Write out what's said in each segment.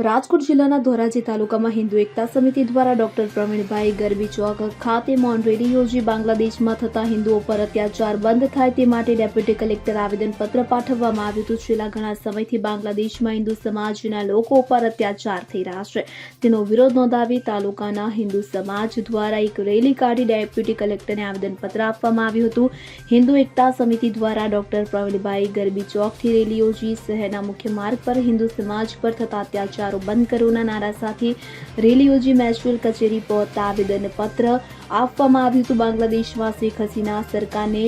રાજકોટ જિલ્લાના ધોરાજી તાલુકામાં હિન્દુ એકતા સમિતિ દ્વારા ડોક્ટર પ્રવીણભાઈ ગરબી ચોક ખાતે મૌન રેલી યોજી બાંગ્લાદેશમાં થતા હિન્દુઓ પર અત્યાચાર બંધ થાય તે માટે ડેપ્યુટી કલેક્ટર આવેદનપત્ર પાઠવવામાં આવ્યું હતું। છેલ્લા ઘણા સમયથી બાંગ્લાદેશમાં હિન્દુ સમાજના લોકો પર અત્યાચાર થઈ રહ્યા છે, તેનો વિરોધ નોંધાવી તાલુકાના હિન્દુ સમાજ દ્વારા એક રેલી કાઢી ડેપ્યુટી કલેક્ટરને આવેદનપત્ર આપવામાં આવ્યું હતું। હિન્દુ એકતા સમિતિ દ્વારા ડોક્ટર પ્રવીણભાઈ ગરબી ચોકથી રેલી યોજી શહેરના મુખ્ય માર્ગ પર હિન્દુ સમાજ પર થતા અત્યાચાર બંધ કરોના નારા સાથે રેલી યોજી મહેસૂલ કચેરી પહોંચતા આવેદનપત્ર આપવામાં આવ્યું હતું। બાંગ્લાદેશમાં શેખ હસીના સરકારને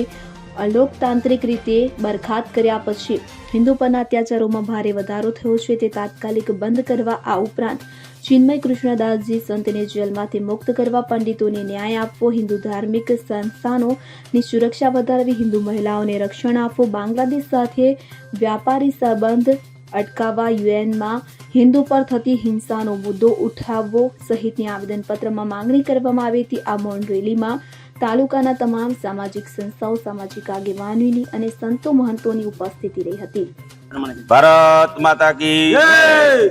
અલોકતાંત્રિક રીતે બરખાસ્ત કર્યા પછી હિન્દુ પરના અત્યાચારોમાં ભારે વધારો થયો છે, તે તાત્કાલિક બંધ કરવા, આ ઉપરાંત ચિન્મય કૃષ્ણદાસજી સંતને જેલમાંથી મુક્ત કરવા, પંડિતોને ન્યાય આપવો, હિન્દુ ધાર્મિક સંસ્થાનોની સુરક્ષા વધારવી, હિન્દુ મહિલાઓને રક્ષણ આપવું, બાંગ્લાદેશ સાથે વ્યાપારી સંબંધ અટકાવવા, યુએનમાં હિન્દુ પર થતી હિંસાનો મુદ્દો ઉઠાવવો સહિતની આવેદનપત્રમાં માંગણી કરવામાં આવી હતી। આ મૌન રેલીમાં તાલુકાના તમામ સામાજિક સંસ્થાઓ, સામાજિક આગેવાનોની અને સંતો મહંતોની ઉપસ્થિતિ રહી હતી। ભારત માતા કી જય,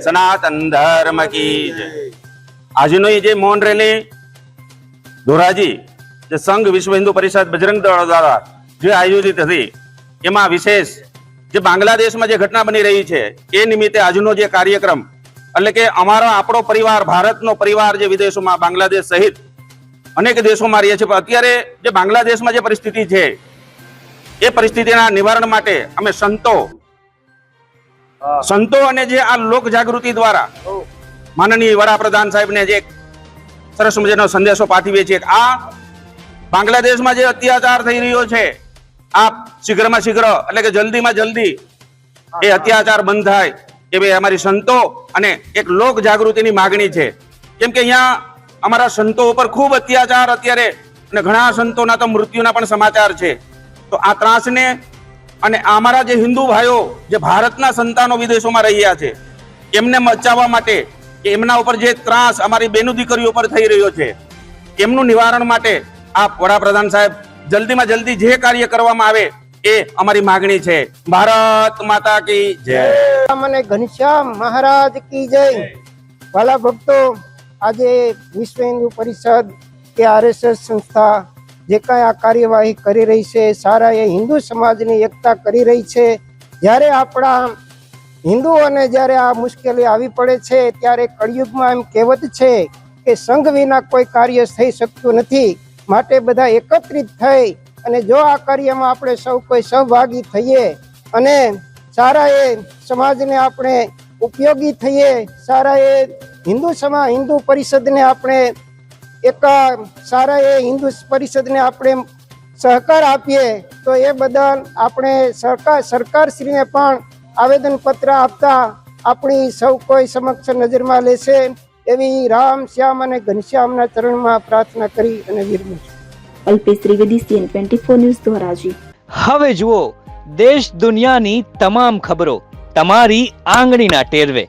સનાતન ધર્મ કી જય। આજની જે મૌન રેલી ધોરાજી જે સંઘ વિશ્વ હિન્દુ પરિષદ બજરંગ દળ દ્વારા જે આયોજિત હતી, એમાં વિશેષ જે બાંગ્લાદેશમાં જે ઘટના બની રહી છે એ નિમિત્તે આજનો જે કાર્યક્રમ એટલે કે આપણો પરિવાર, ભારતનો પરિવાર જે વિદેશોમાં બાંગ્લાદેશ સહિત અનેક દેશોમાં રહે છે, પણ અત્યારે જે બાંગ્લાદેશમાં જે પરિસ્થિતિ છે એ પરિસ્થિતિના નિવારણ માટે અમે સંતો અને જે આ લોક જાગૃતિ દ્વારા માનનીય વડાપ્રધાન સાહેબને જે સરસ મજાનો સંદેશો પાઠવીએ છીએ। આ બાંગ્લાદેશમાં જે અત્યાચાર થઈ રહ્યો છે, આ શીઘ્રમાં શીઘ્ર એટલે કે જલ્દીમાં જલ્દી એ અત્યાચાર બંધ થાય એવી અમારી સંતો અને એક લોક જાગૃતિની માગણી છે। કેમ કે અહીંયા અમારા સંતો ઉપર ખૂબ અત્યાચાર અત્યારે અને ઘણા સંતોના તો મૃત્યુના પણ સમાચાર છે। તો આ ત્રાસને અને અમારા જે હિન્દુ ભાઈઓ જે ભારતના સંતાનો વિદેશોમાં રહ્યા છે એમને બચાવવા માટે, એમના ઉપર જે ત્રાસ અમારી બેનો દીકરીઓ પર થઈ રહ્યો છે એમનું નિવારણ માટે આ વડાપ્રધાન સાહેબ જલ્દીમાં જલ્દી જે કાર્ય કરવામાં આવે એ અમારી માગણી છે। ભારત માતા કી જય। મને ઘનશ્યામ મહારાજ કી જય। વાલા ભક્તો, આજે વિશ્વ હિન્દુ પરિષદ કે આરએસએસ સંસ્થા જે કાંઈ આ કાર્યવાહી કરી રહી છે, સારા એ હિન્દુ સમાજની એકતા કરી રહી છે। જ્યારે આપણા હિન્દુઓને જ્યારે આ મુશ્કેલી આવી પડે છે ત્યારે કળિયુગમાં એમ કહેવત છે કે સંઘ વિના કોઈ કાર્ય થઈ શકતું નથી, માટે બધા એકત્રિત થઈ અને જો આ કાર્યમાં આપણે સૌ કોઈ સહભાગી થઈએ અને સારા એ સમાજને આપણે ઉપયોગી થઈએ, સારા એ હિન્દુ પરિષદને આપણે એક સારા એ હિન્દુ પરિષદને આપણે સહકાર આપીએ તો એ બદલ આપણે સરકારશ્રીને પણ આવેદનપત્ર આપતા આપણી સૌ કોઈ સમક્ષ નજરમાં લેશે એવી રામ, શ્યામ અને ઘનશ્યામના ચરણમાં પ્રાર્થના કરી અને વિરમું છું। Alpesh Trivedi, CN24 news, Dhoraji. હવે જુઓ દેશ દુનિયાની તમામ ખબરો તમારી આંગળીના ટેરવે।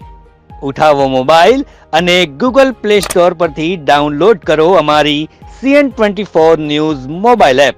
ઉઠાવો મોબાઈલ અને Google Play Store પરથી ડાઉનલોડ કરો અમારી CN24 ન્યૂઝ મોબાઈલ એપ।